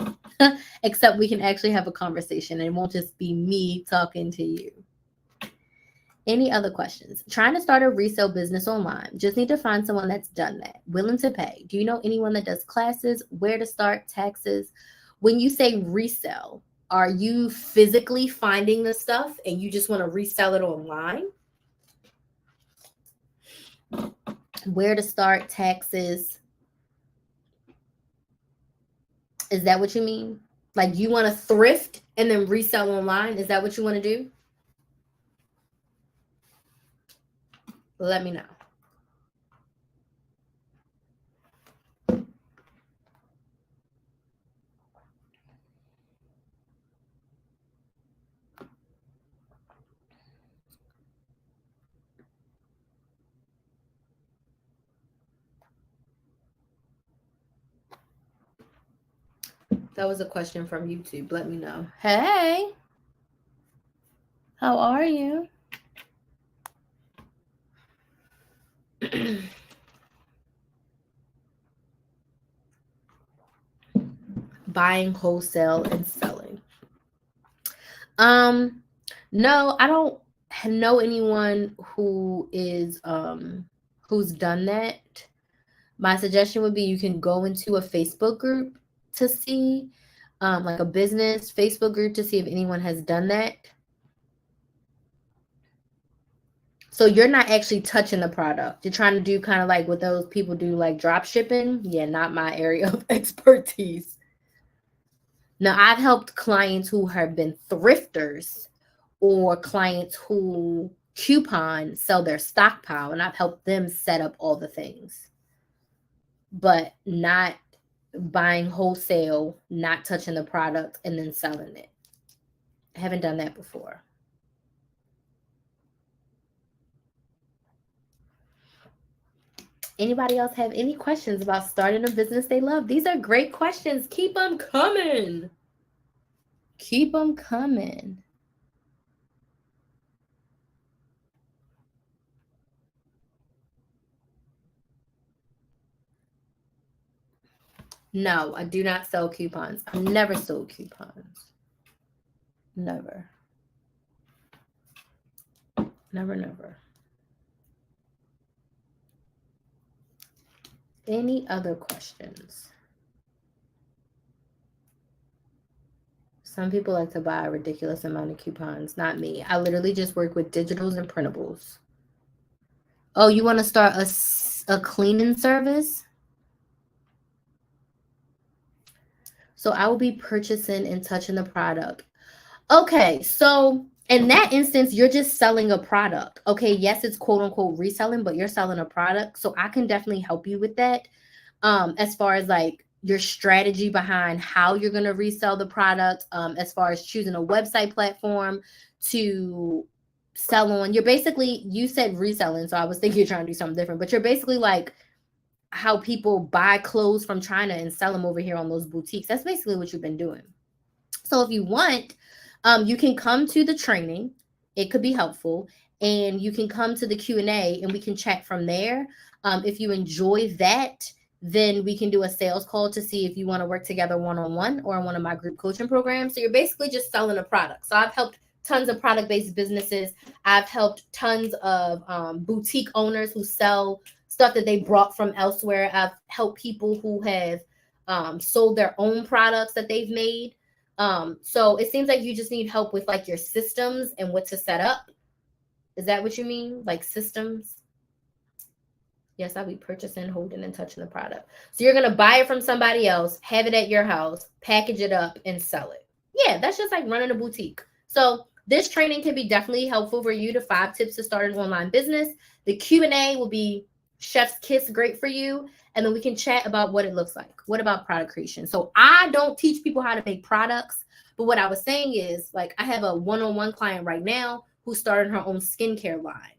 Except we can actually have a conversation and it won't just be me talking to you. Any other questions? Trying to start a resale business online. Just need to find someone that's done that. Willing to pay. Do you know anyone that does classes? Where to start? Taxes? When you say resell, are you physically finding the stuff and you just want to resell it online? Where to start? Taxes? Is that what you mean? Like you want to thrift and then resell online? Is that what you want to do? Let me know. That was a question from YouTube. Let me know. Hey, how are you? Buying wholesale and selling. No, I don't know anyone who is who's done that. My suggestion would be you can go into a Facebook group to see, like a business Facebook group to see if anyone has done that. So you're not actually touching the product. You're trying to do kind of like what those people do, like drop shipping. Yeah, not my area of expertise. Now, I've helped clients who have been thrifters or clients who coupon sell their stockpile, and I've helped them set up all the things, but not buying wholesale, not touching the product, and then selling it. I haven't done that before. Anybody else have any questions about starting a business they love? These are great questions. Keep them coming. Keep them coming. No, I do not sell coupons. I've never sold coupons. Never. Never. Any other questions? Some people like to buy a ridiculous amount of coupons. Not me. I literally just work with digitals and printables. Oh, you want to start a cleaning service? So I will be purchasing and touching the product. Okay, so in that instance, you're just selling a product. Okay, yes, it's quote unquote reselling, but you're selling a product. So I can definitely help you with that. As far as like your strategy behind how you're going to resell the product, as far as choosing a website platform to sell on. You're basically, you said reselling, so I was thinking you're trying to do something different, but you're basically like how people buy clothes from China and sell them over here on those boutiques. That's basically what you've been doing. So if you want, you can come to the training. It could be helpful, and you can come to the Q&A and we can chat from there. If you enjoy that, then we can do a sales call to see if you want to work together one-on-one or in one of my group coaching programs. So you're basically just selling a product. So I've helped tons of product-based businesses. I've helped tons of boutique owners who sell stuff that they brought from elsewhere. I've helped people who have sold their own products that they've made. So it seems like you just need help with like your systems and what to set up. Is that what you mean? Like systems? Yes, I'll be purchasing, holding, and touching the product. So you're going to buy it from somebody else, have it at your house, package it up, and sell it. Yeah, that's just like running a boutique. So this training can be definitely helpful for you to 5 tips to start an online business. The Q&A will be chef's kiss, great for you. And then we can chat about what it looks like. What about product creation? So I don't teach people how to make products. But what I was saying is, like, I have a one-on-one client right now who started her own skincare line.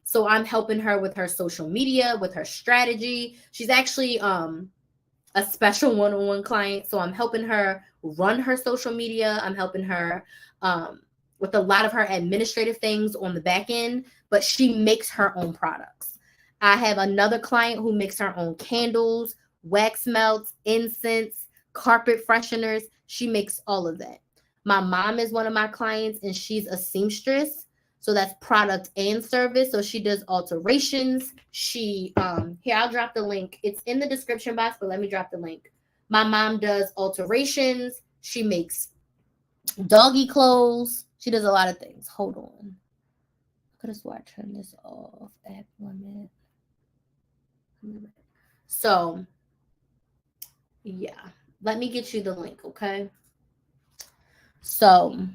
So I'm helping her with her social media, with her strategy. She's actually a special one-on-one client. So I'm helping her run her social media. I'm helping her with a lot of her administrative things on the back end, but she makes her own products. I have another client who makes her own candles, wax melts, incense, carpet fresheners. She makes all of that. My mom is one of my clients, and she's a seamstress. So that's product and service. So she does alterations. She, here, I'll drop the link. It's in the description box, but let me drop the link. My mom does alterations. She makes doggy clothes. She does a lot of things. Hold on. I could have sworn I turned this off at 1 minute. So, yeah. Let me get you the link, okay? So,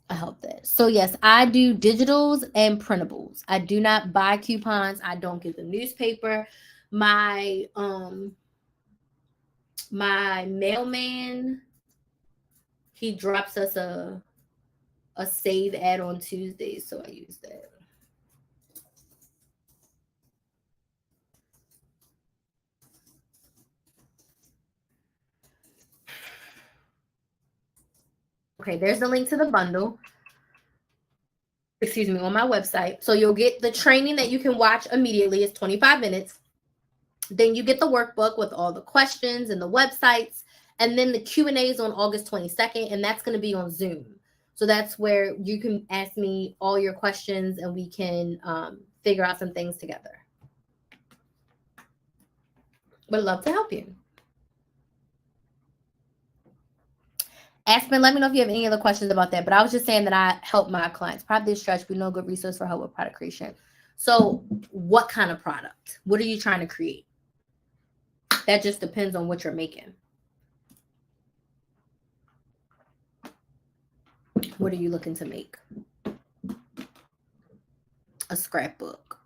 I hope that. So yes, I do digitals and printables. I do not buy coupons. I don't get the newspaper. My mailman, he drops us a save ad on Tuesdays, so I use that. Okay, there's the link to the bundle. Excuse me, on my website. So you'll get the training that you can watch immediately. It's 25 minutes. Then you get the workbook with all the questions and the websites. And then the Q&A is on August 22nd, and that's going to be on Zoom. So that's where you can ask me all your questions, and we can figure out some things together. Would love to help you. Aspen, let me know if you have any other questions about that. But I was just saying that I help my clients. Probably Stretch, we know a good resource for help with product creation. So what kind of product? What are you trying to create? That just depends on what you're making. What are you looking to make? A scrapbook.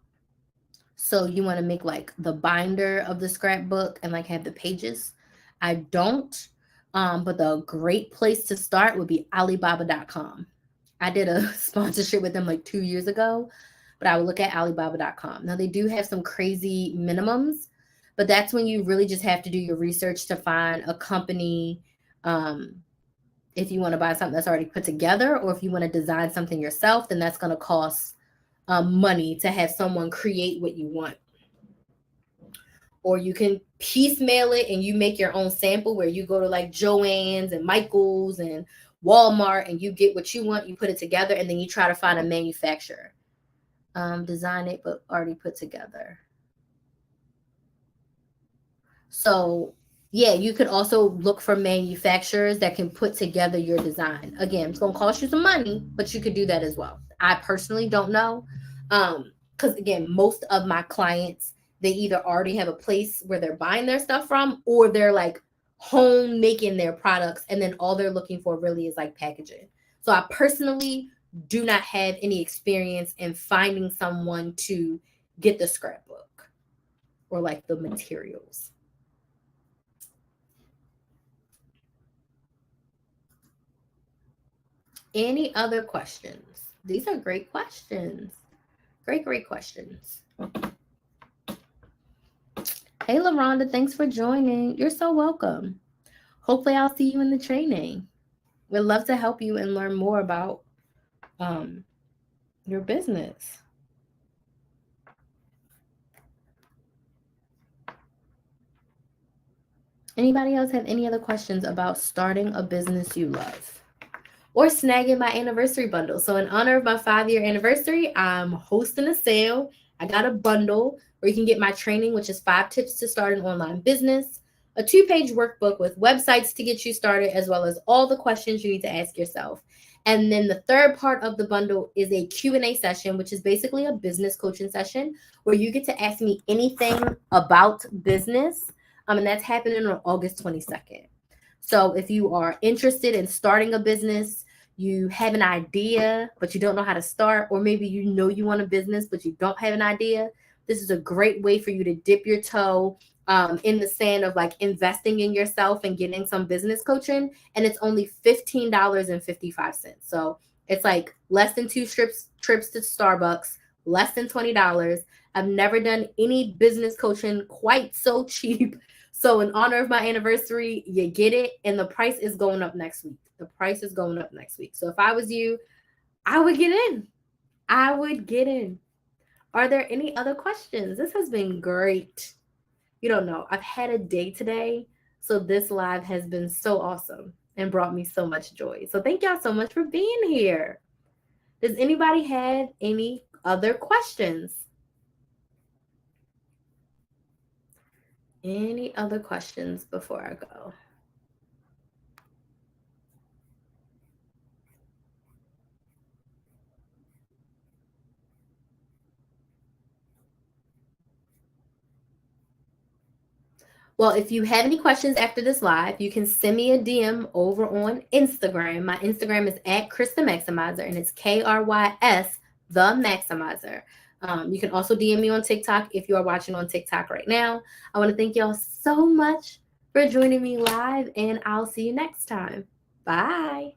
So you want to make like the binder of the scrapbook and like have the pages. I don't. But the great place to start would be Alibaba.com. I did a sponsorship with them like 2 years ago, but I would look at Alibaba.com. Now they do have some crazy minimums, but that's when you really just have to do your research to find a company. If you want to buy something that's already put together, or if you want to design something yourself, then that's going to cost money to have someone create what you want. Or you can piecemeal it and you make your own sample where you go to like Joann's and Michael's and Walmart and you get what you want, you put it together, and then you try to find a manufacturer. Design it, but already put together. So yeah, you could also look for manufacturers that can put together your design. Again, it's going to cost you some money, but you could do that as well. I personally don't know. Because again, most of my clients, they either already have a place where they're buying their stuff from, or they're like home making their products, and then all they're looking for really is like packaging. So I personally do not have any experience in finding someone to get the scrapbook or like the materials. Any other questions? These are great questions. Great questions. Hey, LaRonda, thanks for joining. You're so welcome. Hopefully I'll see you in the training. We'd love to help you and learn more about your business. Anybody else have any other questions about starting a business you love? Or snagging my anniversary bundle. So in honor of my 5-year anniversary, I'm hosting a sale. I got a bundle where you can get my training, which is 5 tips to start an online business, a 2-page workbook with websites to get you started, as well as all the questions you need to ask yourself. And then the third part of the bundle is a Q&A session, which is basically a business coaching session where you get to ask me anything about business. And that's happening on August 22nd. So if you are interested in starting a business, you have an idea, but you don't know how to start, or maybe you know you want a business, but you don't have an idea, this is a great way for you to dip your toe in the sand of like investing in yourself and getting some business coaching. And it's only $15.55. So it's like less than 2 trips to Starbucks, less than $20. I've never done any business coaching quite so cheap. So in honor of my anniversary, you get it. And the price is going up next week. The price is going up next week. So if I was you, I would get in. I would get in. Are there any other questions? This has been great. You don't know. I've had a day today. So this live has been so awesome and brought me so much joy. So thank y'all so much for being here. Does anybody have any other questions? Any other questions before I go? Well, if you have any questions after this live, you can send me a DM over on Instagram. My Instagram is at Krys the Maximizer, and it's Krys the Maximizer. You can also DM me on TikTok if you are watching on TikTok right now. I want to thank y'all so much for joining me live, and I'll see you next time. Bye.